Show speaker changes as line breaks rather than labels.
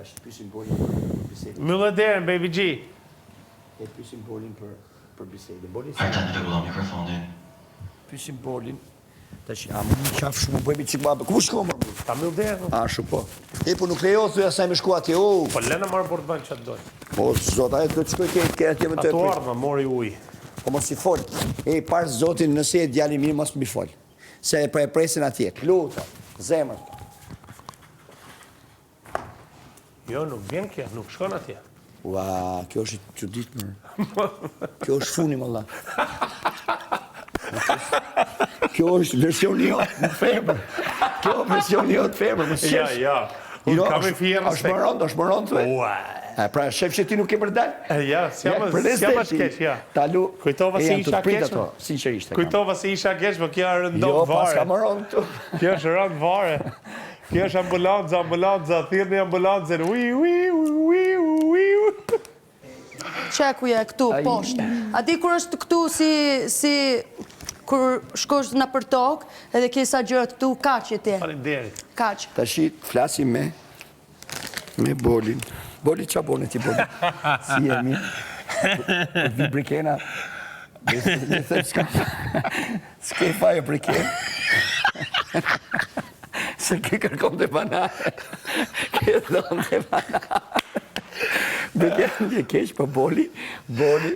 Tash pyesim Bolin për bisedën.
Mbyllë derën, baby G.
E pyesim Bolin për bisedën. Bolin
Ai tani rregullon mikrofonin.
pyesim Bolin. Tash a më qaf shumë bëjmë çik babë. Ku shkon më?
Ta mbyll derën.
A shu po. E po nuk lejo thuja sa më shku atje. O,
Po lëna marr për të bën çfarë doj.
po zot, ai do të shkoj ke atje më të.
Ato ardhma, mori ujë.
Po mos i fol. E par zotin nëse e djali mirë mos më fol. Se e presin atje. Lutem. Zemër.
Jo, nuk vjen kjo, nuk shkon atje.
Ua, kjo është çuditshme. Kjo është funi valla. Kjo është versioni jot në femër. Kjo është versioni jot femër, më
Ja,
shesh.
ja. Unë kam e fjerë
Është më rëndë.
Ua.
Pra, shef që ti nuk ke për dalë?
Ja, s'jam as keq, ja.
Talu.
Kujtova se isha keq.
Sinqerisht.
Kujtova se isha keq, po kjo
Jo,
rëndon
pas ka
vare.
më rëndë këtu.
Kjo është rënd vare. Kjo është ambulanca, thirrni ambulancën.
Qekuja këtu, poshtë. A di kur është këtu si kur shkosh në për tokë, edhe ke sa gjëra këtu, kaq e ti.
Faleminderit.
Kaq.
Tashi flasim me Bolin. Boli qa bone ti Boli? Si e mi? Vi brikena. Dhe thëm s'ke faje brikena. Se ke kërkom të banane. Ke dhëm të banane. Brikena një keq për Boli. Boli,